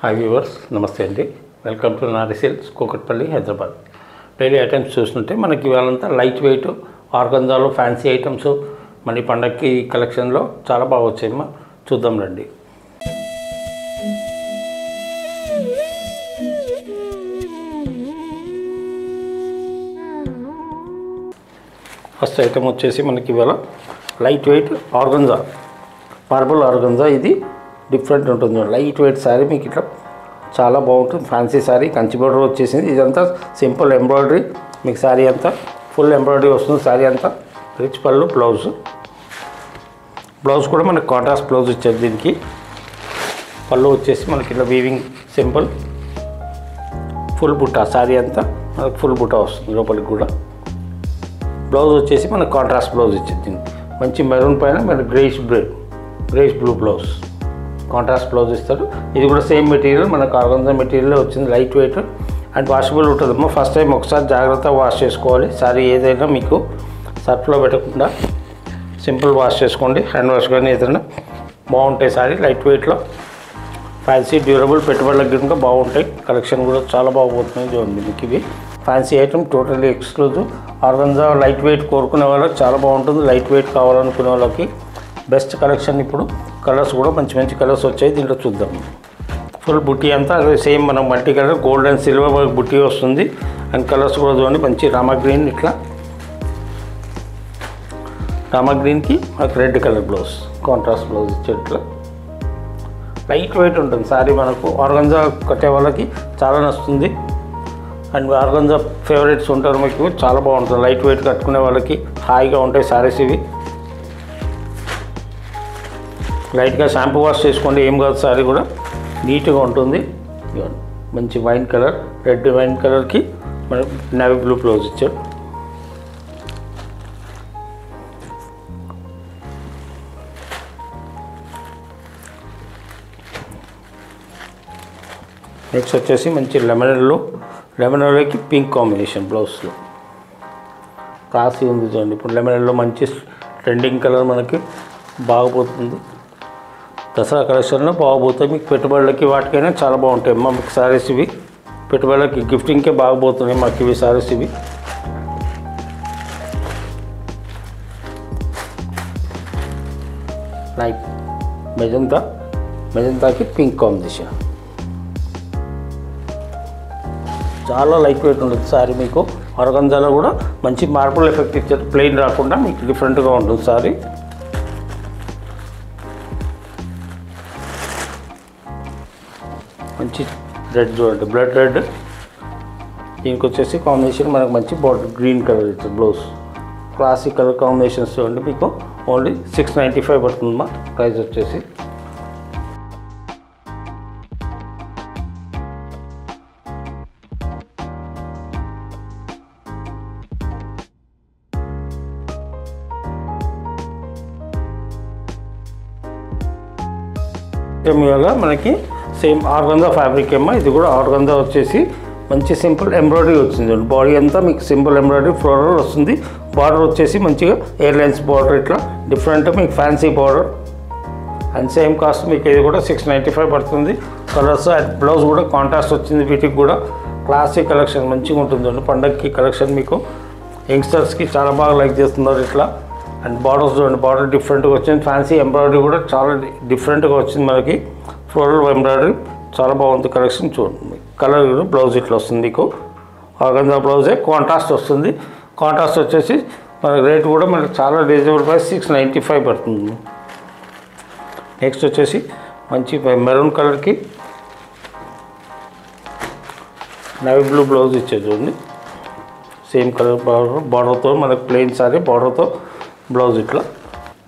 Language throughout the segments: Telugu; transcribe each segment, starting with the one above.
హాయ్ వ్యూవర్స్, నమస్తే అండి. Welcome to Nari silks, Kukatpally, Hyderabad. Daily items చూస్తుంటే మనకి ఇవాళంతా లైట్ వెయిట్ ఆర్గంజాలో ఫ్యాన్సీ ఐటమ్స్ మన పండగకి కలెక్షన్లో చాలా బాగా వచ్చాయమ్మా. చూద్దాం రండి. ఫస్ట్ ఐటమ్ వచ్చేసి మనకి ఇవాళ light weight organza, marble organza. ఇది డిఫరెంట్ ఉంటుంది. లైట్ వెయిట్ శారీ మీకు ఇట్లా చాలా బాగుంటుంది. ఫ్యాన్సీ శారీ, కంచి బోర్డర్ వచ్చేసింది. ఇదంతా సింపుల్ ఎంబ్రాయిడరీ. మీకు శారీ అంతా ఫుల్ ఎంబ్రాయిడరీ వస్తుంది. శారీ అంతా రిచ్ పళ్ళు, బ్లౌజ్ కూడా మనకి కాంట్రాస్ట్ బ్లౌజ్ ఇచ్చారు. దీనికి పళ్ళు వచ్చేసి మనకి ఇట్లా వీవింగ్ సింపుల్ ఫుల్ బుట్ట. శారీ అంతా మనకు ఫుల్ బుట్ట వస్తుంది. లోపలికి కూడా బ్లౌజ్ వచ్చేసి మనకు కాంట్రాస్ట్ బ్లౌజ్ ఇచ్చింది. దీనికి మంచి మెరూన్ పైన మనకి greyish blue blouse, contrast blouse ఇస్తారు. ఇది కూడా సేమ్ మెటీరియల్, మనకు ఆర్గంజా మెటీరియల్ వచ్చింది. లైట్ వెయిట్ అండ్ వాషబుల్ ఉంటుందమ్మా. ఫస్ట్ టైం ఒకసారి జాగ్రత్తగా వాష్ చేసుకోవాలి. సారీ ఏదైనా మీకు సర్ఫ్లో పెట్టకుండా సింపుల్ వాష్ చేసుకోండి. హ్యాండ్ వాష్ కానీ ఏదైనా బాగుంటాయి. సారీ లైట్ వెయిట్లో ఫ్యాన్సీ డ్యూరబుల్, పెట్టుబడులకు గిట్ట బాగుంటాయి. కలెక్షన్ కూడా చాలా బాగుపోతుంది. చూడండి, మీకు ఇవి fancy item, totally exclusive. Organza light weight కోరుకునే వాళ్ళకి చాలా బాగుంటుంది. లైట్ వెయిట్ కావాలనుకునే వాళ్ళకి బెస్ట్ కలెక్షన్. ఇప్పుడు కలర్స్ కూడా మంచి కలర్స్ వచ్చాయి. దీంట్లో చూద్దాం. ఫుల్ బుట్టి అంతా సేమ్ మనం multi colour gold and silver బుట్టి వస్తుంది. అండ్ కలర్స్ కూడా చూడండి, మంచి రామా గ్రీన్, ఇట్లా రామా గ్రీన్కి మనకు red colour blouse, contrast blouse ఇచ్చారు. ఇట్లా లైట్ వెయిట్ ఉంటుంది సారీ. మనకు ఆర్గంజా కట్టే వాళ్ళకి చాలా నచ్చుతుంది. అండ్ ఆర్గంజా ఫేవరెట్స్ ఉంటారు మీకు, చాలా బాగుంటుంది. లైట్ వెయిట్ కట్టుకునే వాళ్ళకి హాయిగా ఉంటాయి సారీస్ ఇవి. లైట్గా షాంపూ వాష్ చేసుకోండి, ఏం కాదు. సారీ కూడా నీట్గా ఉంటుంది. మంచి వైన్ కలర్, రెడ్ వైన్ కలర్కి మన నేవీ బ్లూ బ్లౌజ్ ఇచ్చారు. నెక్స్ట్ వచ్చేసి మంచి లెమనెల్లోకి పింక్ కాంబినేషన్ బ్లౌజ్లో క్లాసీ ఉంది. చూడండి, ఇప్పుడు లెమనెల్లో మంచి ట్రెండింగ్ కలర్ మనకి బాగుపోతుంది. దసరా కలెక్షన్లో బాగుపోతాయి. మీకు పెట్టుబడులకి వాటికైనా చాలా బాగుంటాయి అమ్మా. మీకు శారీస్ ఇవి పెట్టుబడులకి గిఫ్టింగ్కే బాగుపోతున్నాయి మాకు ఇవి శారీస్. ఇవి లైట్ మెజంతాకి పింక్ కాంబినేషన్. చాలా లైట్ వెయిట్ ఉంటుంది సారీ. మీకు ఆర్గంజాలో కూడా మంచి మార్బుల్ ఎఫెక్ట్ ఇచ్చారు. ప్లెయిన్ రాకుండా మీకు డిఫరెంట్గా ఉంటుంది సారీ. మంచి రెడ్ చూడండి, బ్లడ్ రెడ్. దీనికి వచ్చేసి కాంబినేషన్ మనకు మంచి బార్డర్ గ్రీన్ కలర్ ఇచ్చారు. బ్లౌజ్ క్లాసిక్ కలర్ కాంబినేషన్స్ చూడండి. మీకు ఓన్లీ 695 పడుతుందమ్మా ప్రైస్ వచ్చేసి. ఇవాళ మనకి సేమ్ ఆర్గంజా ఫ్యాబ్రిక్ ఏమో. ఇది కూడా ఆర్గంజా వచ్చేసి మంచి సింపుల్ ఎంబ్రాయిడరీ వచ్చింది. బాడీ అంతా మీకు సింపుల్ ఎంబ్రాయిడరీ ఫ్లోరల్ వస్తుంది. బార్డర్ వచ్చేసి మంచిగా ఎయిర్లైన్స్ బార్డర్, ఇట్లా డిఫరెంట్ మీకు fancy border. And same cost మీకు ఇది కూడా 695 పడుతుంది. కలర్స్ అండ్ బ్లౌజ్ కూడా కాంట్రాస్ట్ వచ్చింది. వీటికి కూడా క్లాసిక్ కలెక్షన్ మంచిగా ఉంటుంది. పండగకి కలెక్షన్ మీకు యంగ్స్టర్స్కి చాలా బాగా లైక్ చేస్తున్నారు. ఇట్లా అండ్ బార్డర్స్ చూడండి, బార్డర్ డిఫరెంట్గా వచ్చింది. ఫ్యాన్సీ ఎంబ్రాయిడరీ కూడా చాలా డిఫరెంట్గా వచ్చింది. మనకి ఫ్లోరల్ ఎంబ్రాయిడరీ చాలా బాగుంది కలెక్షన్. చూడండి, కలర్ బ్లౌజ్ ఇట్లా వస్తుంది. మీకు ఆర్గంజా బ్లౌజే కాంట్రాస్ట్ వస్తుంది. కాంట్రాస్ట్ వచ్చేసి మనకి రేట్ కూడా మనకి చాలా రీజనబుల్ ప్రైస్, 695 పడుతుంది. నెక్స్ట్ వచ్చేసి మంచి మెరూన్ కలర్కి నేవీ బ్లూ బ్లౌజ్ ఇచ్చేది. చూడండి, సేమ్ కలర్ బార్డర్తో మనకు ప్లెయిన్ సారీ బార్డర్తో బ్లౌజ్ ఇట్లా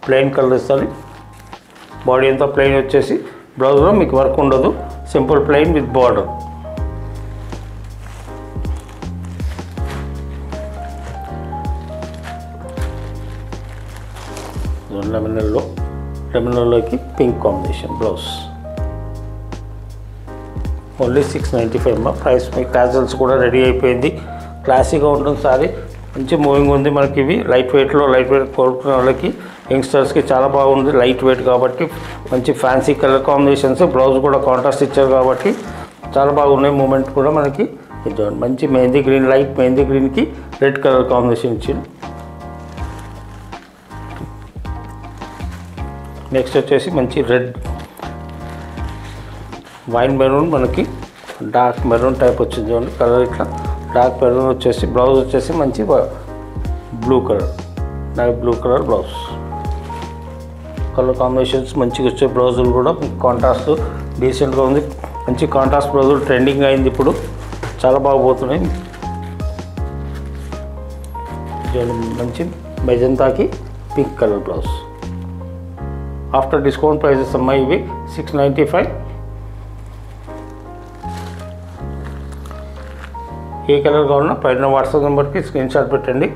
ప్లెయిన్ కలర్ ఇస్తుంది. బాడీ అంతా ప్లెయిన్ వచ్చేసి బ్లౌజ్లో మీకు వర్క్ ఉండదు. Simple plain with border. లెమనెల్లోకి పింక్ కాంబినేషన్ బ్లౌజ్. ఓన్లీ 695 అమ్మా ప్రైస్. మీకు టాజల్స్ కూడా రెడీ అయిపోయింది. క్లాసీగా ఉంటుంది సారీ. మంచి మూవింగ్ ఉంది మనకి. ఇవి లైట్ వెయిట్లో, లైట్ వెయిట్ కోరుకునే వాళ్ళకి యంగ్స్టర్స్కి చాలా బాగుంది. లైట్ వెయిట్ కాబట్టి మంచి ఫ్యాన్సీ కలర్ కాంబినేషన్స్, బ్లౌజ్ కూడా కాంట్రాస్ట్ ఇచ్చారు కాబట్టి చాలా బాగున్నాయి. మూమెంట్ కూడా మనకి ఇది మంచి మెహందీ గ్రీన్, లైట్ మెహందీ గ్రీన్కి రెడ్ కలర్ కాంబినేషన్ ఇచ్చింది. నెక్స్ట్ వచ్చేసి మంచి రెడ్ వైన్ మెరూన్, మనకి డార్క్ మెరూన్ టైప్ వచ్చింది చూడండి కలర్. ఇట్లా డార్క్ మెరూన్ వచ్చేసి బ్లౌజ్ వచ్చేసి మంచి blue colour, night blue colour blouse. Colour combinations మంచిగా వచ్చే బ్లౌజులు కూడా కాంట్రాస్ట్ డీసెంట్గా ఉంది. మంచి కాంట్రాస్ట్ బ్లౌజులు ట్రెండింగ్ అయింది ఇప్పుడు, చాలా బాగుపోతున్నాయి. మంచి మెజంతాకి pink colour blouse. After discount prices అమ్మా ఇవి 695. ఏ కలర్ కావాలన్నా పైన వాట్సాప్ నెంబర్కి స్క్రీన్ షాట్ పెట్టండి.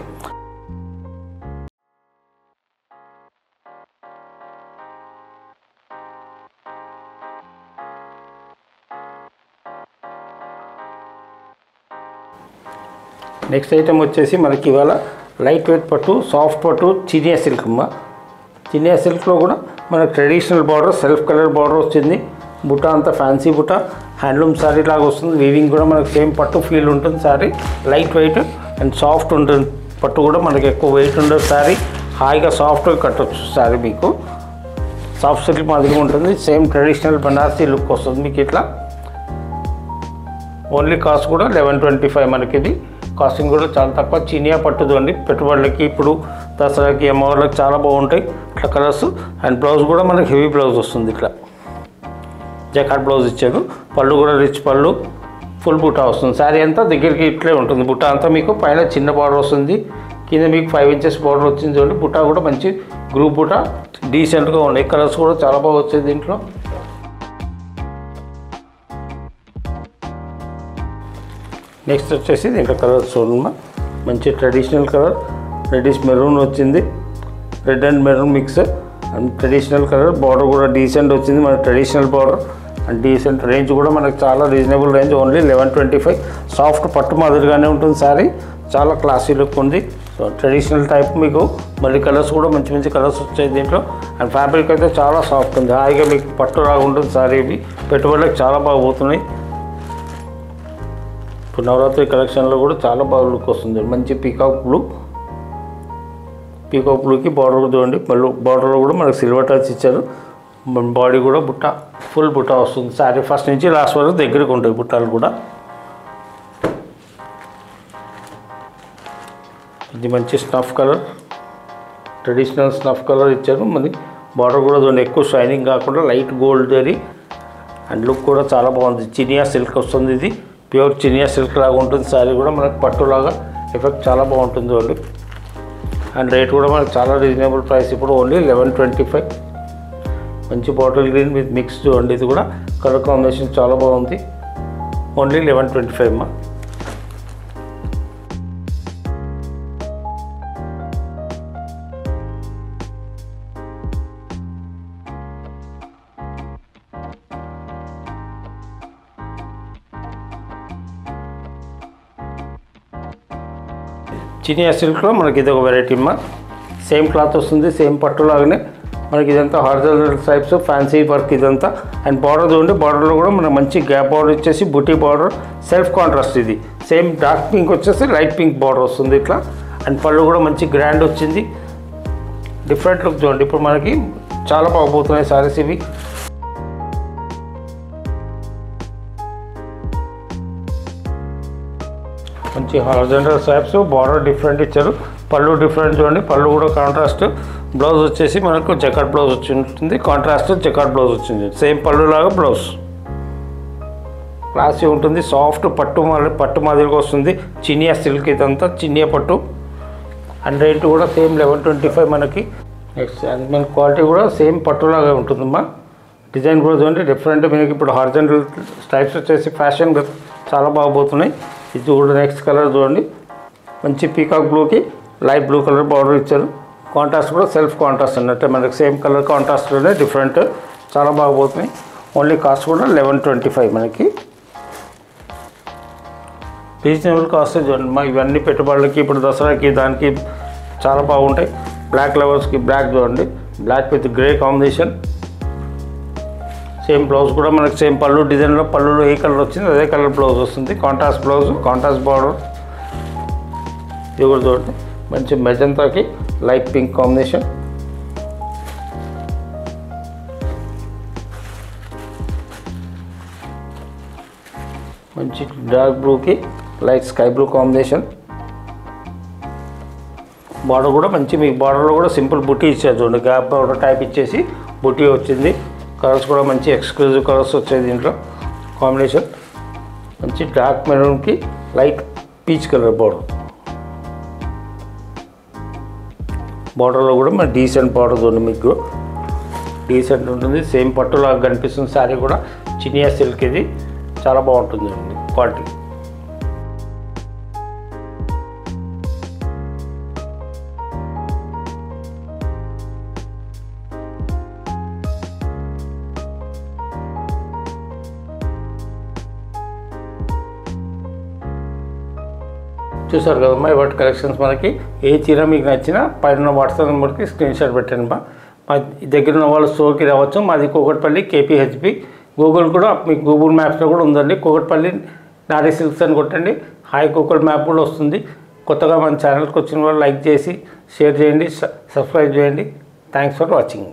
నెక్స్ట్ ఐటమ్ వచ్చేసి మనకి ఇవాళ లైట్ వెయిట్ పట్టు, సాఫ్ట్ పట్టు, చినియా సిల్క్ అమ్మ. చినియా సిల్క్లో కూడా మనకు traditional border, self colour border వచ్చింది. బుట్ట అంతా ఫ్యాన్సీ బుట్ట, హ్యాండ్లూమ్ శారీ లాగా వస్తుంది. వీవింగ్ కూడా మనకు సేమ్ పట్టు ఫీల్ ఉంటుంది. Sari light weight and soft ఉంటుంది. పట్టు కూడా మనకి ఎక్కువ వెయిట్ ఉండదు. శారీ హాయిగా సాఫ్ట్గా కట్టవచ్చు. శారీ మీకు సాఫ్ట్ సిల్క్ మాదిరిగా ఉంటుంది. సేమ్ ట్రెడిషనల్ బనారసీ లుక్ వస్తుంది మీకు ఇట్లా. ఓన్లీ కాస్ట్ కూడా 1125 మనకి. ఇది కాస్టింగ్ కూడా చాలా తక్కువ. చినియా పట్టుదు అండి, పెట్టుబడులకి ఇప్పుడు దసరాకి అమ్మవాళ్ళకి చాలా బాగుంటాయి ఇట్లా కలర్స్. అండ్ బ్లౌజ్ కూడా మనకి హెవీ బ్లౌజ్ వస్తుంది. ఇట్లా జకాట్ బ్లౌజ్ ఇచ్చారు. పళ్ళు కూడా రిచ్ పళ్ళు, ఫుల్ బుట్టా వస్తుంది. శారీ అంతా దగ్గరికి ఇట్లే ఉంటుంది. బుట్టా అంతా మీకు పైన చిన్న బార్డర్ వస్తుంది, కింద మీకు 5 ఇంచెస్ బార్డర్ వచ్చింది చూడండి. బుట్టా కూడా మంచి గ్రూప్ బుట్టా డీసెంట్గా ఉన్నాయి. కలర్స్ కూడా చాలా బాగా వచ్చాయి దీంట్లో. నెక్స్ట్ వచ్చేసి దీంట్లో కలర్ చూడమ్మా, మంచి ట్రెడిషనల్ కలర్, రెడ్డిష్ మెరూన్ వచ్చింది. Red and maroon mix and traditional colour. Border కూడా డీసెంట్ వచ్చింది, మన traditional border and decent. Range కూడా మనకు చాలా రీజనబుల్ రేంజ్, ఓన్లీ 1125. సాఫ్ట్ పట్టు మాదిరిగానే ఉంటుంది శారీ, చాలా క్లాసీ లుక్ ఉంది. సో ట్రెడిషనల్ టైప్ మీకు మళ్ళీ కలర్స్ కూడా మంచి మంచి కలర్స్ వచ్చాయి దీంట్లో. అండ్ ఫ్యాబ్రిక్ అయితే చాలా సాఫ్ట్ ఉంది, హాయిగా మీకు పట్టు రాగా ఉంటుంది శారీ. ఇవి పెట్టుబడులకు చాలా బాగుపోతున్నాయి. ఇప్పుడు నవరాత్రి కలెక్షన్లో కూడా చాలా బాగా లుక్ వస్తుంది. మంచి పీకాక్ బ్లూకి బార్డర్ చూడండి. మళ్ళీ బార్డర్లో కూడా మనకు సిల్వర్ టచ్ ఇచ్చారు. బాడీ కూడా బుట్ట, ఫుల్ బుట్ట వస్తుంది. శారీ ఫస్ట్ నుంచి లాస్ట్ వరకు దగ్గరికి ఉంటాయి బుట్టాలు కూడా. ఇది మంచి snuff colour, traditional snuff colour ఇచ్చారు. మరి బార్డర్ కూడా చూడండి, ఎక్కువ షైనింగ్ కాకుండా light gold zari. And look కూడా చాలా బాగుంది. చినియా సిల్క్ వస్తుంది. ఇది ప్యూర్ చినియా సిల్క్ లాగా ఉంటుంది. శారీ కూడా మనకు పట్టులాగా ఎఫెక్ట్ చాలా బాగుంటుంది చూడండి. అండ్ రేట్ కూడా మనకు చాలా రీజనబుల్ ప్రైస్. ఇప్పుడు ఓన్లీ 1125. మంచి బాటిల్ గ్రీన్ విత్ మిక్స్ చూడండి. ఇది కూడా కలర్ కాంబినేషన్ చాలా బాగుంది. ఓన్లీ 1125 అమ్మా. చినియా సిల్క్లో మనకి ఇది ఒక వెరైటీ అమ్మా. సేమ్ క్లాత్ వస్తుంది, సేమ్ పట్టులాగానే మనకి ఇదంతా హారిజాంటల్ టైప్స్ ఫ్యాన్సీ వర్క్ ఇదంతా. అండ్ బార్డర్ చూడండి, బార్డర్లో కూడా మనకు మంచి గ్యాప్ బార్డర్ ఇచ్చేసి బుటీ బార్డర్, సెల్ఫ్ కాంట్రాస్ట్. ఇది సేమ్ డార్క్ పింక్ వచ్చేసి లైట్ పింక్ బార్డర్ వస్తుంది ఇట్లా. అండ్ పళ్ళు కూడా మంచి గ్రాండ్ వచ్చింది. డిఫరెంట్ లుక్ చూడండి. ఇప్పుడు మనకి చాలా బాగుపోతున్నాయి సారీస్ ఇవి. మంచి హారిజాంటల్ స్ట్రైప్స్, బార్డర్ డిఫరెంట్ ఇచ్చారు. పళ్ళు డిఫరెంట్ చూడండి. పళ్ళు కూడా కాంట్రాస్ట్. బ్లౌజ్ వచ్చేసి మనకు జకాట్ బ్లౌజ్ వచ్చి ఉంటుంది. కాంట్రాస్ట్ జకాట్ బ్లౌజ్ వచ్చింది. సేమ్ పళ్ళు లాగా బ్లౌజ్ క్లాసీ ఉంటుంది. సాఫ్ట్ పట్టు మాదిరిగా వస్తుంది. చినియా సిల్క్ ఇదంతా చినియా పట్టు. అండ్ రేట్ కూడా సేమ్ 1125 మనకి. నెక్స్ట్ అండ్ మన క్వాలిటీ కూడా సేమ్ పట్టులాగా ఉంటుందమ్మా. డిజైన్ కూడా చూడండి డిఫరెంట్. మనకి ఇప్పుడు హారిజాంటల్ స్ట్రైప్స్ వచ్చేసి ఫ్యాషన్ చాలా బాగుపోతున్నాయి. ఇది కూడా నెక్స్ట్ కలర్ చూడండి. మంచి పీకాక్ బ్లూకి లైట్ బ్లూ కలర్ బార్డర్ ఇచ్చారు. కాంట్రాస్ట్ కూడా సెల్ఫ్ కాంట్రాస్ట్ అన్నట్టు మనకి సేమ్ కలర్ కాంట్రాస్ట్లోనే డిఫరెంట్, చాలా బాగుపోతున్నాయి. ఓన్లీ కాస్ట్ కూడా 1125 మనకి. రీజనబుల్ కాస్ట్ చూడండి మా. ఇవన్నీ పెట్టుబడులకి ఇప్పుడు దసరాకి దానికి చాలా బాగుంటాయి. బ్లాక్ లవర్స్కి బ్లాక్ చూడండి, black with grey combination. Same blouse కూడా మనకి సేమ్ పళ్ళు డిజైన్లో పళ్ళులో ఏ కలర్ వచ్చింది అదే కలర్ బ్లౌజ్ వస్తుంది. Contrast blouse, contrast border. ఇది కూడా చూడండి మంచి మెజంతాకి లైట్ పింక్ కాంబినేషన్. మంచి డార్క్ బ్లూకి light sky blue combination. Border కూడా మంచి, మీకు బార్డర్లో కూడా సింపుల్ బుటీ ఇచ్చారు చూడండి, గ్యాప్ బార్డర్ టైప్ ఇచ్చేసి బుటీ వచ్చింది. కలర్స్ కూడా మంచి ఎక్స్క్లూజివ్ కలర్స్ వచ్చాయి దీంట్లో కాంబినేషన్. మంచి డార్క్ మెరూన్కి లైట్ పీచ్ కలర్ బార్డర్. బార్డర్లో కూడా మన డీసెంట్ బార్డర్ చూడండి, మీకు డీసెంట్ ఉంటుంది. సేమ్ పట్టులాగా కనిపిస్తుంది శారీ కూడా. చినియా సిల్క్ ఇది చాలా బాగుంటుంది క్వాలిటీ. చూసారు కదమ్మా ఇవాటి కలెక్షన్స్. మనకి ఏ చీర మీకు నచ్చినా పైన వాట్సాప్ నెంబర్కి స్క్రీన్ షాట్ పెట్టండి. మా దగ్గర ఉన్న వాళ్ళు స్టోర్కి రావచ్చు. మాది కూకట్పల్లి KPHP. గూగుల్ కూడా మీకు గూగుల్ మ్యాప్స్లో కూడా ఉందండి. కూకట్పల్లి నారీ సిల్క్స్ అని కొట్టండి, హాయ్ గూగుల్ మ్యాప్ కూడా వస్తుంది. కొత్తగా మన ఛానల్కి వచ్చిన వాళ్ళు లైక్ చేసి షేర్ చేయండి, సబ్స్క్రైబ్ చేయండి. Thanks for watching.